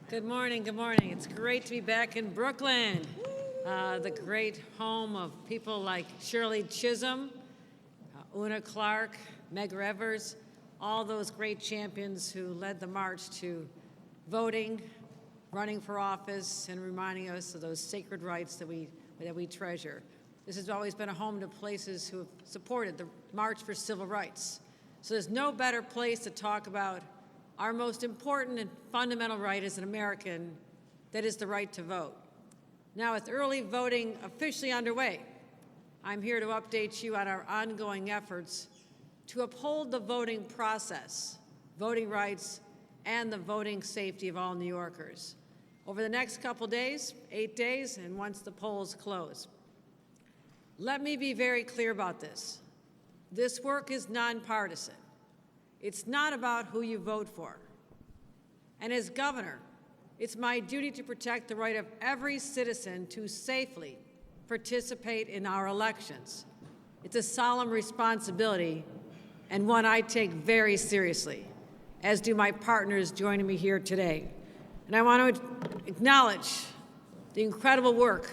Good morning, good morning. It's great to be back in Brooklyn, the great home of people like Shirley Chisholm, Una Clark, Meg Revers, all those great champions who led the march to voting, running for office, and reminding us of those sacred rights that we treasure. This has always been a home to places who have supported the March for Civil Rights. So there's no better place to talk about our most important and fundamental right as an American, that is the right to vote. Now, with early voting officially underway, I'm here to update you on our ongoing efforts to uphold the voting process, voting rights, and the voting safety of all New Yorkers over the next couple days, 8 days, and once the polls close. Let me be very clear about this. This work is nonpartisan. It's not about who you vote for. And as governor, it's my duty to protect the right of every citizen to safely participate in our elections. It's a solemn responsibility and one I take very seriously, as do my partners joining me here today. And I want to acknowledge the incredible work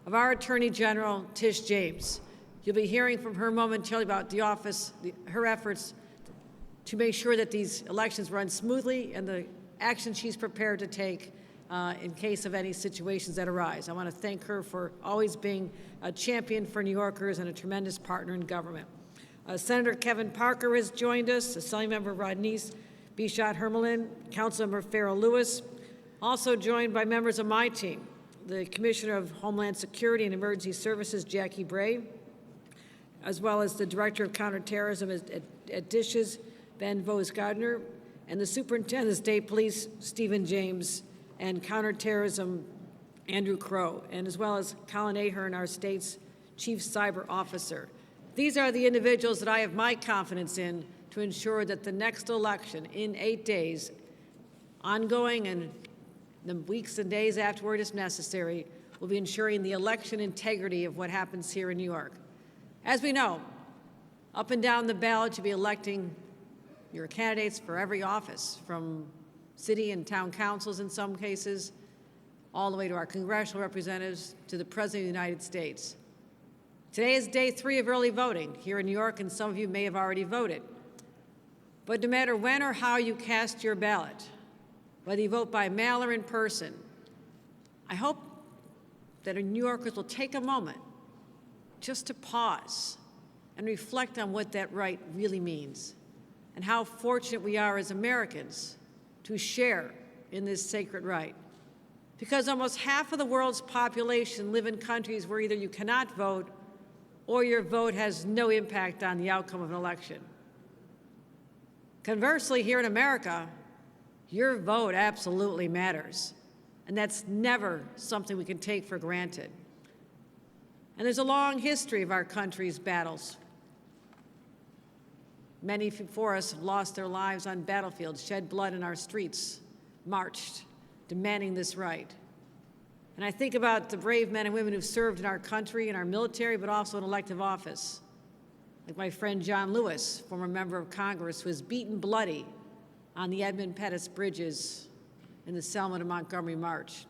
of our Attorney General, Tish James. You'll be hearing from her momentarily about her efforts to make sure that these elections run smoothly and the action she's prepared to take in case of any situations that arise. I want to thank her for always being a champion for New Yorkers and a tremendous partner in government. Senator Kevin Parker has joined us, Assembly Member Rodneyce Bichot-Hermelin, Councilmember Farrell Lewis, also joined by members of my team, the Commissioner of Homeland Security and Emergency Services, Jackie Bray, as well as the Director of Counterterrorism at DISH's, Ben Vos-Gardner, and the Superintendent of State Police, Stephen James, and Counterterrorism, Andrew Crow, and as well as Colin Ahern, our state's Chief Cyber Officer. These are the individuals that I have my confidence in to ensure that the next election in 8 days, ongoing and the weeks and days afterward if necessary, will be ensuring the election integrity of what happens here in New York. As we know, up and down the ballot you'll be electing your candidates for every office, from city and town councils in some cases, all the way to our congressional representatives, to the President of the United States. Today is day 3 of early voting here in New York, and some of you may have already voted. But no matter when or how you cast your ballot, whether you vote by mail or in person, I hope that New Yorkers will take a moment just to pause and reflect on what that right really means, and how fortunate we are as Americans to share in this sacred right. Because almost half of the world's population live in countries where either you cannot vote or your vote has no impact on the outcome of an election. Conversely, here in America, your vote absolutely matters, and that's never something we can take for granted. And there's a long history of our country's battles. Many before us have lost their lives on battlefields, shed blood in our streets, marched, demanding this right. And I think about the brave men and women who've served in our country, in our military, but also in elective office, like my friend John Lewis, former member of Congress, who was beaten bloody on the Edmund Pettus bridges in the Selma to Montgomery March.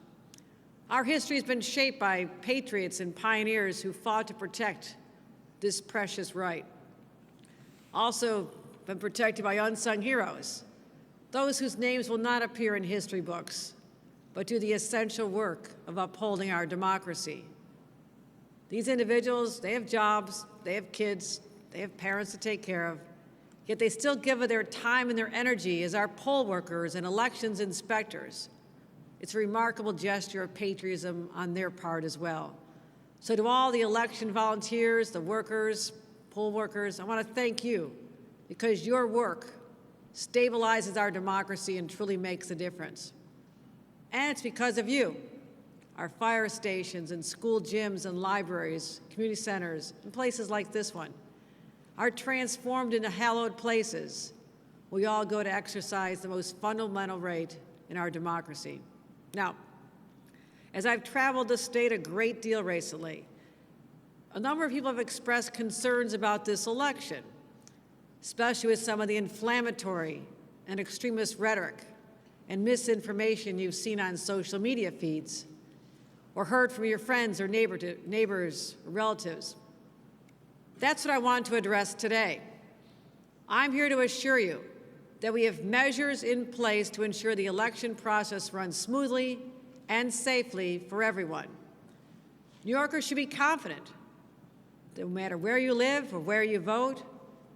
Our history has been shaped by patriots and pioneers who fought to protect this precious right. Also been protected by unsung heroes, those whose names will not appear in history books, but do the essential work of upholding our democracy. These individuals, they have jobs, they have kids, they have parents to take care of, yet they still give of their time and their energy as our poll workers and elections inspectors. It's a remarkable gesture of patriotism on their part as well. So to all the election volunteers, the workers, poll workers, I want to thank you, because your work stabilizes our democracy and truly makes a difference. And it's because of you, our fire stations and school gyms and libraries, community centers, and places like this one are transformed into hallowed places. We all go to exercise the most fundamental right in our democracy. Now, as I've traveled the state a great deal recently, a number of people have expressed concerns about this election, especially with some of the inflammatory and extremist rhetoric and misinformation you've seen on social media feeds or heard from your friends or neighbors or relatives. That's what I want to address today. I'm here to assure you that we have measures in place to ensure the election process runs smoothly and safely for everyone. New Yorkers should be confident that no matter where you live or where you vote,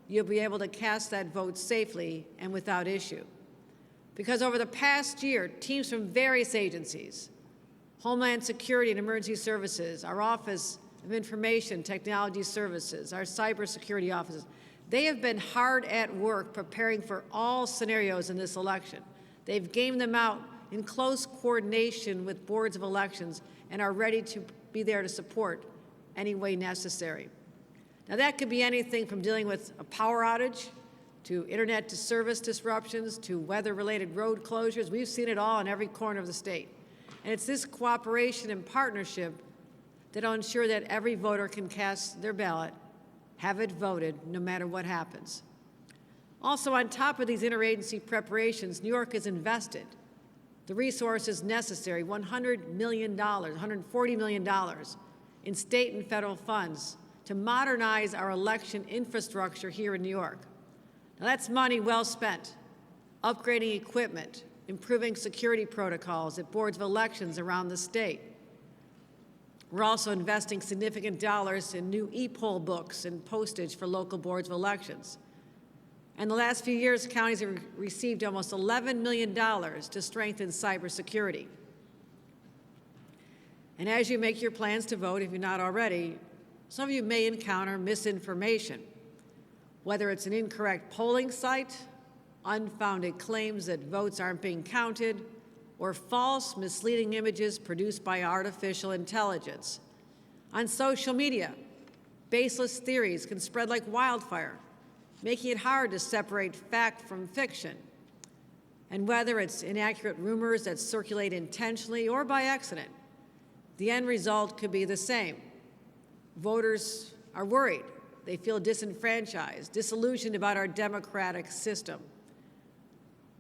you'll be able to cast that vote safely and without issue. Because over the past year, teams from various agencies, Homeland Security and Emergency Services, our Office of Information Technology Services, our cybersecurity offices, they have been hard at work preparing for all scenarios in this election. They've gamed them out in close coordination with boards of elections and are ready to be there to support any way necessary. Now, that could be anything from dealing with a power outage to internet to service disruptions to weather-related road closures. We've seen it all in every corner of the state. And it's this cooperation and partnership that will ensure that every voter can cast their ballot, have it voted, no matter what happens. Also, on top of these interagency preparations, New York has invested the resources necessary, $100 million, $140 million in state and federal funds to modernize our election infrastructure here in New York. Now, that's money well spent, upgrading equipment, improving security protocols at boards of elections around the state. We're also investing significant dollars in new e-poll books and postage for local boards of elections. In the last few years, counties have received almost $11 million to strengthen cybersecurity. And as you make your plans to vote, if you're not already, some of you may encounter misinformation, whether it's an incorrect polling site, unfounded claims that votes aren't being counted, or false, misleading images produced by artificial intelligence. On social media, baseless theories can spread like wildfire, making it hard to separate fact from fiction. And whether it's inaccurate rumors that circulate intentionally or by accident, the end result could be the same. Voters are worried. They feel disenfranchised, disillusioned about our democratic system.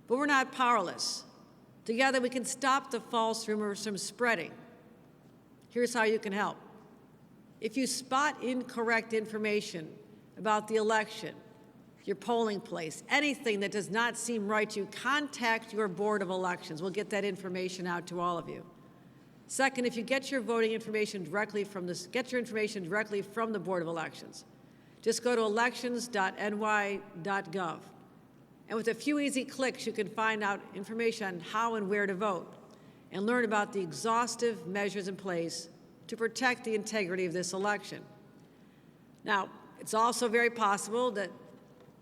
But we're not powerless. Together, we can stop the false rumors from spreading. Here's how you can help. If you spot incorrect information about the election, your polling place, anything that does not seem right to you, contact your Board of Elections. We'll get that information out to all of you. Second, if you get your voting information directly from the Board of Elections. Just go to elections.ny.gov. And with a few easy clicks, you can find out information on how and where to vote and learn about the exhaustive measures in place to protect the integrity of this election. Now, it's also very possible that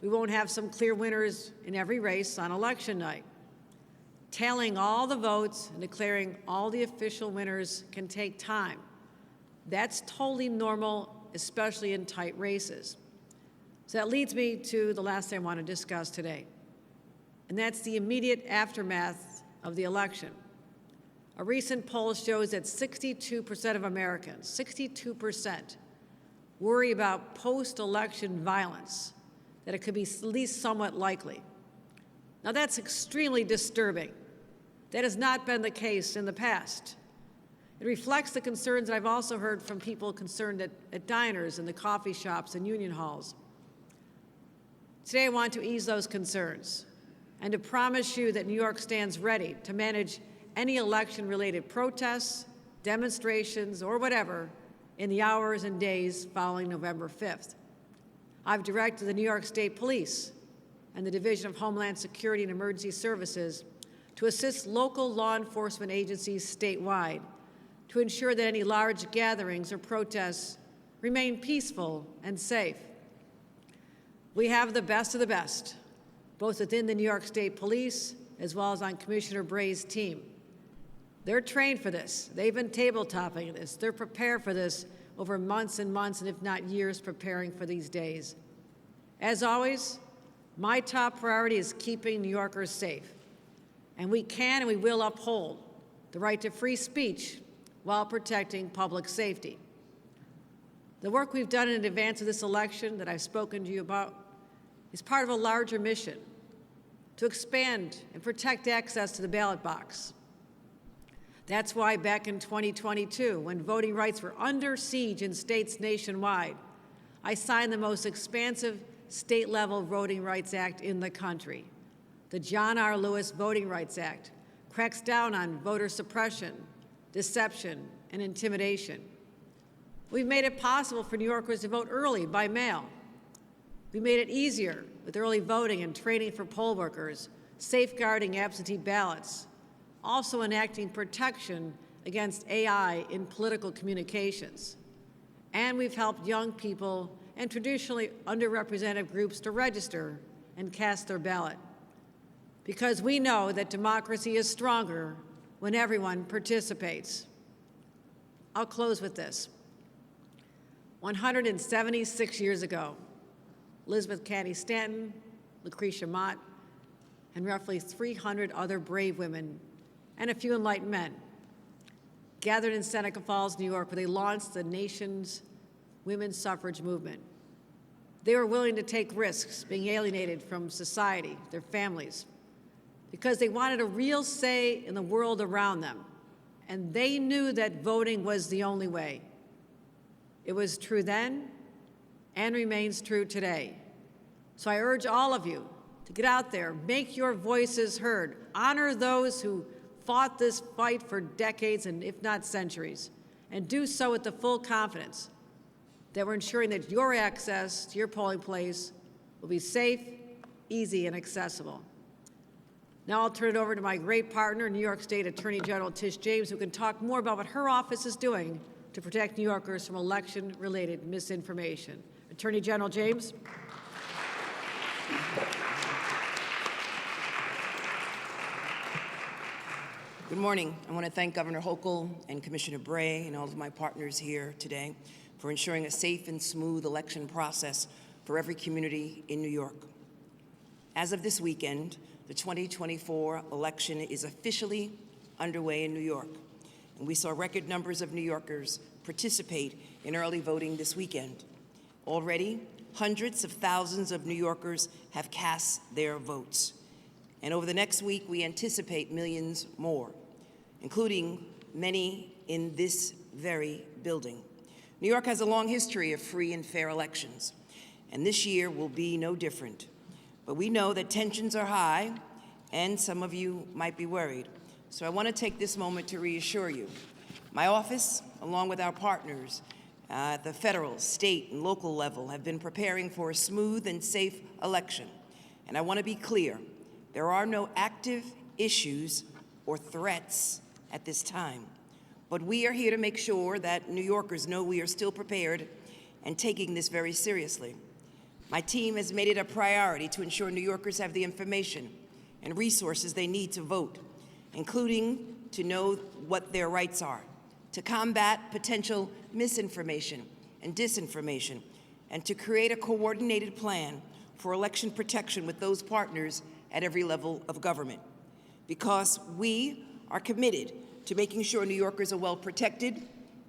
we won't have some clear winners in every race on election night. Tallying all the votes and declaring all the official winners can take time. That's totally normal, especially in tight races. So that leads me to the last thing I want to discuss today, and that's the immediate aftermath of the election. A recent poll shows that 62% of Americans, 62%, worry about post-election violence, that it could be at least somewhat likely. Now, that's extremely disturbing. That has not been the case in the past. It reflects the concerns that I've also heard from people concerned at diners and the coffee shops and union halls. Today, I want to ease those concerns and to promise you that New York stands ready to manage any election-related protests, demonstrations, or whatever in the hours and days following November 5th. I've directed the New York State Police and the Division of Homeland Security and Emergency Services to assist local law enforcement agencies statewide to ensure that any large gatherings or protests remain peaceful and safe. We have the best of the best, both within the New York State Police as well as on Commissioner Bray's team. They're trained for this. They've been tabletopping this. They're prepared for this over months and months, and if not years, preparing for these days. As always, my top priority is keeping New Yorkers safe. And we can and we will uphold the right to free speech while protecting public safety. The work we've done in advance of this election that I've spoken to you about is part of a larger mission to expand and protect access to the ballot box. That's why back in 2022, when voting rights were under siege in states nationwide, I signed the most expansive state-level Voting Rights Act in the country. The John R. Lewis Voting Rights Act cracks down on voter suppression, deception, and intimidation. We've made it possible for New Yorkers to vote early by mail. We made it easier with early voting and training for poll workers, safeguarding absentee ballots, also enacting protection against AI in political communications. And we've helped young people and traditionally underrepresented groups to register and cast their ballot. Because we know that democracy is stronger when everyone participates. I'll close with this. 176 years ago, Elizabeth Cady Stanton, Lucretia Mott, and roughly 300 other brave women and a few enlightened men gathered in Seneca Falls, New York, where they launched the nation's women's suffrage movement. They were willing to take risks, being alienated from society, their families, because they wanted a real say in the world around them, and they knew that voting was the only way. It was true then and remains true today. So I urge all of you to get out there, make your voices heard, honor those who fought this fight for decades and if not centuries, and do so with the full confidence that we're ensuring that your access to your polling place will be safe, easy, and accessible. Now I'll turn it over to my great partner, New York State Attorney General Tish James, who can talk more about what her office is doing to protect New Yorkers from election-related misinformation. Attorney General James. Good morning. I want to thank Governor Hochul and Commissioner Bray and all of my partners here today for ensuring a safe and smooth election process for every community in New York. As of this weekend, the 2024 election is officially underway in New York, and we saw record numbers of New Yorkers participate in early voting this weekend. Already, hundreds of thousands of New Yorkers have cast their votes. And over the next week, we anticipate millions more, including many in this very building. New York has a long history of free and fair elections, and this year will be no different. But we know that tensions are high, and some of you might be worried. So I want to take this moment to reassure you. My office, along with our partners at the federal, state, and local level, have been preparing for a smooth and safe election. And I want to be clear, there are no active issues or threats at this time. But we are here to make sure that New Yorkers know we are still prepared and taking this very seriously. My team has made it a priority to ensure New Yorkers have the information and resources they need to vote, including to know what their rights are, to combat potential misinformation and disinformation, and to create a coordinated plan for election protection with those partners at every level of government. Because we are committed to making sure New Yorkers are well protected,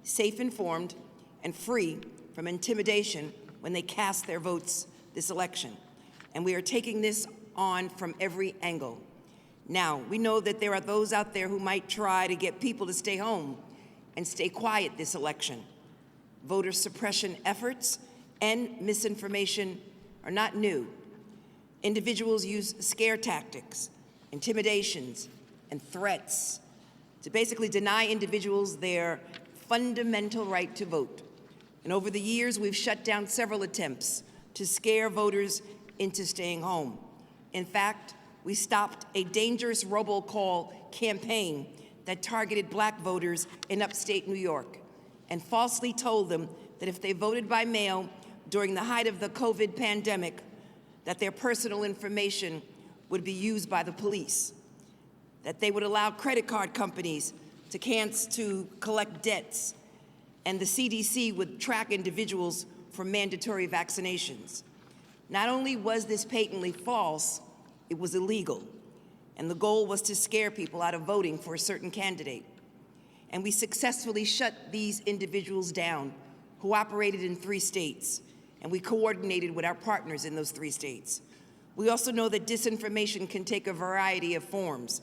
safe, informed, and free from intimidation when they cast their votes this election. And we are taking this on from every angle. Now, we know that there are those out there who might try to get people to stay home and stay quiet this election. Voter suppression efforts and misinformation are not new. Individuals use scare tactics, intimidations, and threats to basically deny individuals their fundamental right to vote. And over the years, we've shut down several attempts to scare voters into staying home. In fact, we stopped a dangerous robocall campaign that targeted Black voters in upstate New York and falsely told them that if they voted by mail during the height of the COVID pandemic, that their personal information would be used by the police, that they would allow credit card companies to collect debts, and the CDC would track individuals for mandatory vaccinations. Not only was this patently false, it was illegal, and the goal was to scare people out of voting for a certain candidate. And we successfully shut these individuals down who operated in 3 states, and we coordinated with our partners in those 3 states. We also know that disinformation can take a variety of forms,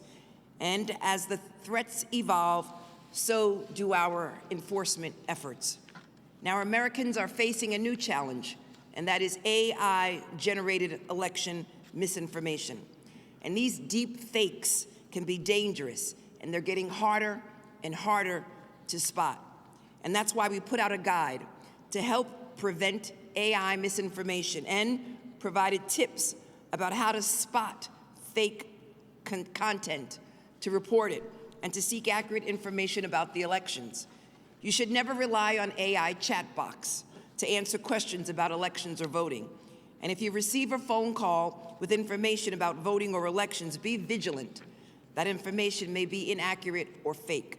and as the threats evolve, so do our enforcement efforts. Now, Americans are facing a new challenge, and that is AI-generated election misinformation. And these deep fakes can be dangerous, and they're getting harder and harder to spot. And that's why we put out a guide to help prevent AI misinformation and provided tips about how to spot fake content, to report it, and to seek accurate information about the elections. You should never rely on AI chat box to answer questions about elections or voting. And if you receive a phone call with information about voting or elections, be vigilant. That information may be inaccurate or fake.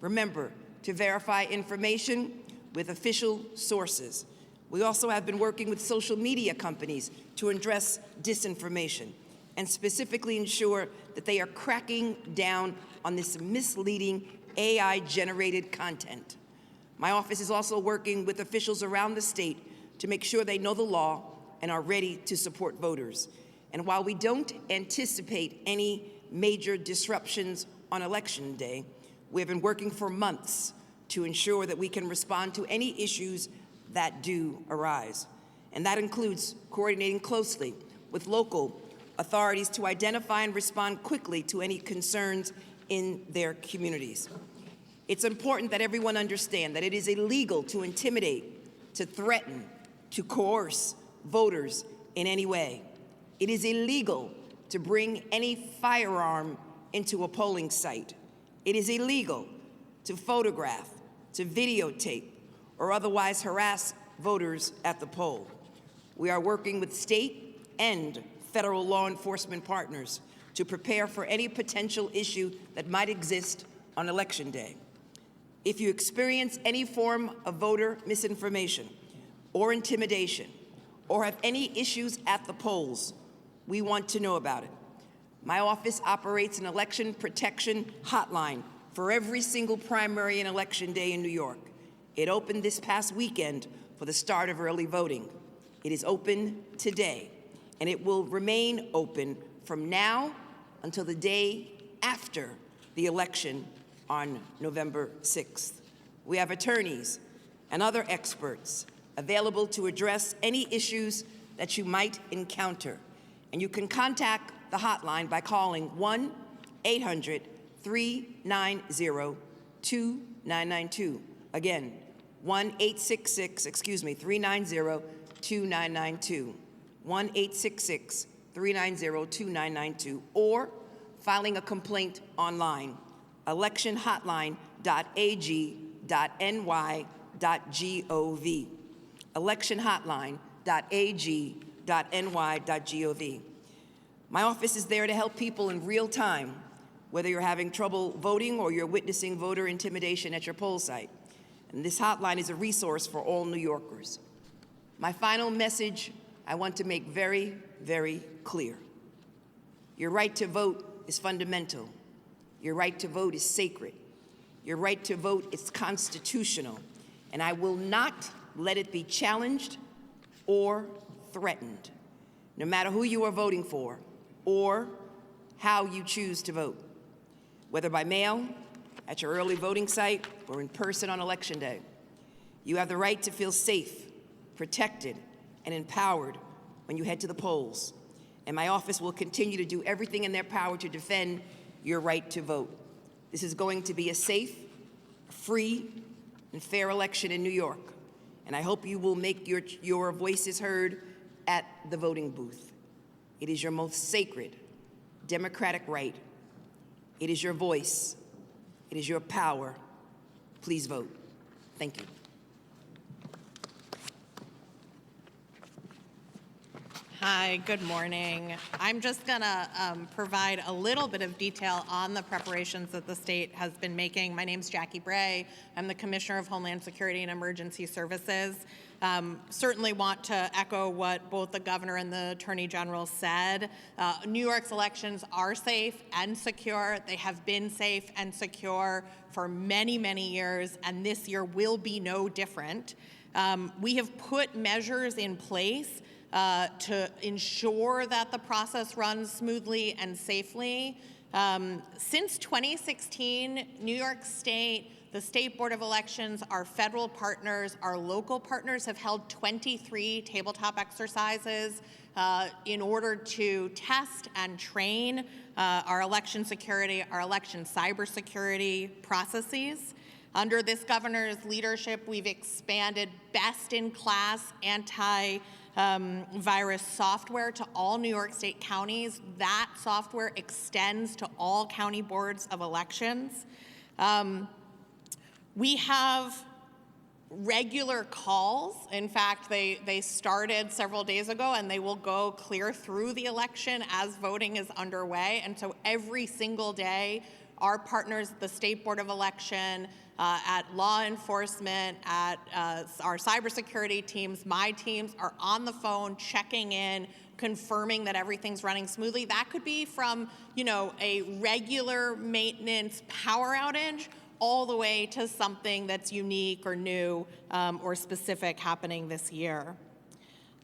Remember to verify information with official sources. We also have been working with social media companies to address disinformation and specifically ensure that they are cracking down on this misleading AI-generated content. My office is also working with officials around the state to make sure they know the law and are ready to support voters. And while we don't anticipate any major disruptions on Election Day, we have been working for months to ensure that we can respond to any issues that do arise. And that includes coordinating closely with local authorities to identify and respond quickly to any concerns in their communities. It's important that everyone understand that it is illegal to intimidate, to threaten, to coerce voters in any way. It is illegal to bring any firearm into a polling site. It is illegal to photograph, to videotape, or otherwise harass voters at the poll. We are working with state and federal law enforcement partners to prepare for any potential issue that might exist on Election Day. If you experience any form of voter misinformation or intimidation, or have any issues at the polls, we want to know about it. My office operates an election protection hotline for every single primary and election day in New York. It opened this past weekend for the start of early voting. It is open today, and it will remain open from now until the day after the election on November 6th. We have attorneys and other experts available to address any issues that you might encounter. And you can contact the hotline by calling 1-800-390-2992. Again, 1-866-390-2992. 1-866-390-2992, or filing a complaint online, electionhotline.ag.ny.gov. electionhotline.ag.ny.gov. My office is there to help people in real time, whether you're having trouble voting or you're witnessing voter intimidation at your poll site. And this hotline is a resource for all New Yorkers. My final message I want to make very, very clear. Your right to vote is fundamental. Your right to vote is sacred. Your right to vote is constitutional, and I will not let it be challenged or threatened, no matter who you are voting for or how you choose to vote, whether by mail, at your early voting site, or in person on Election Day. You have the right to feel safe, protected, and empowered when you head to the polls. And my office will continue to do everything in their power to defend your right to vote. This is going to be a safe, free, and fair election in New York. And I hope you will make your voices heard at the voting booth. It is your most sacred democratic right. It is your voice. It is your power. Please vote. Thank you. Hi, good morning. I'm just gonna provide a little bit of detail on the preparations that the state has been making. My name's Jackie Bray. I'm the Commissioner of Homeland Security and Emergency Services. Certainly want to echo what both the governor and the attorney general said. New York's elections are safe and secure. They have been safe and secure for many, many years, and this year will be no different. We have put measures in place to ensure that the process runs smoothly and safely. Since 2016, New York State, the State Board of Elections, our federal partners, our local partners have held 23 tabletop exercises in order to test and train our election security, our election cybersecurity processes. Under this governor's leadership, we've expanded best-in-class anti-virus software to all New York State counties. That software extends to all county boards of elections. We have regular calls. In fact, they started several days ago, and they will go clear through the election as voting is underway. And so every single day, our partners at the State Board of Election, at law enforcement, at our cybersecurity teams, my teams are on the phone checking in, confirming that everything's running smoothly. That could be from, a regular maintenance power outage all the way to something that's unique or new or specific happening this year.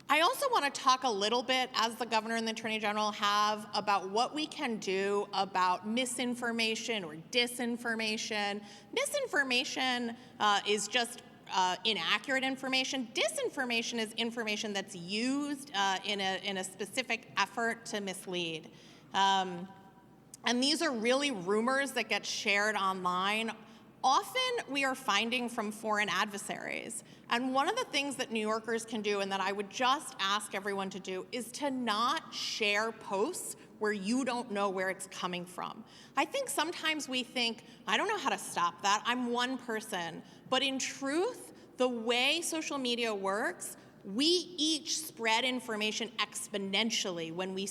I also want to talk a little bit, as the governor and the attorney general have, about what we can do about misinformation or disinformation. Misinformation is just inaccurate information. Disinformation is information that's used in a specific effort to mislead. And these are really rumors that get shared online. Often we are finding from foreign adversaries. And one of the things that New Yorkers can do, and that I would just ask everyone to do, is to not share posts where you don't know where it's coming from. I think sometimes we think, I don't know how to stop that, I'm one person. But in truth, the way social media works, we each spread information exponentially when we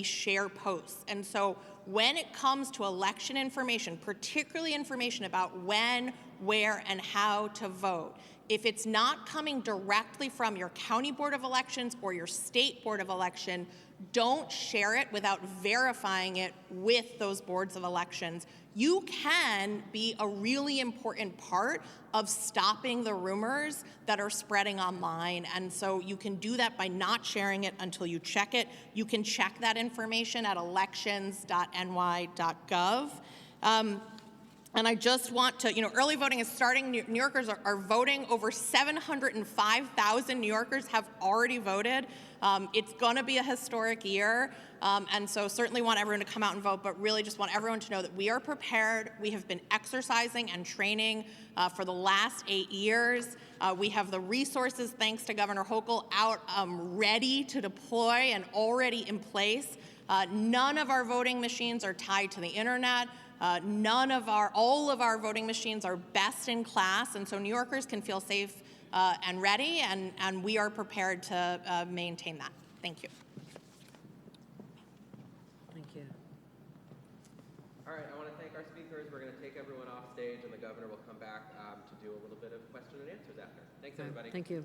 share posts. And so when it comes to election information, particularly information about when, where, and how to vote, if it's not coming directly from your county board of elections or your state board of election, don't share it without verifying it with those boards of elections. You can be a really important part of stopping the rumors that are spreading online. And so you can do that by not sharing it until you check it. You can check that information at elections.ny.gov. And I just want to, early voting is starting. New Yorkers are voting. Over 705,000 New Yorkers have already voted. It's going to be a historic year. And so certainly want everyone to come out and vote, but really just want everyone to know that we are prepared. We have been exercising and training for the last 8 years. We have the resources, thanks to Governor Hochul, out ready to deploy and already in place. None of our voting machines are tied to the internet. All of our voting machines are best in class, and so New Yorkers can feel safe and ready, and we are prepared to maintain that. Thank you. Thank you. All right, I want to thank our speakers. We're going to take everyone off stage, and the governor will come back to do a little bit of question and answers after. Thanks, everybody. Thank you.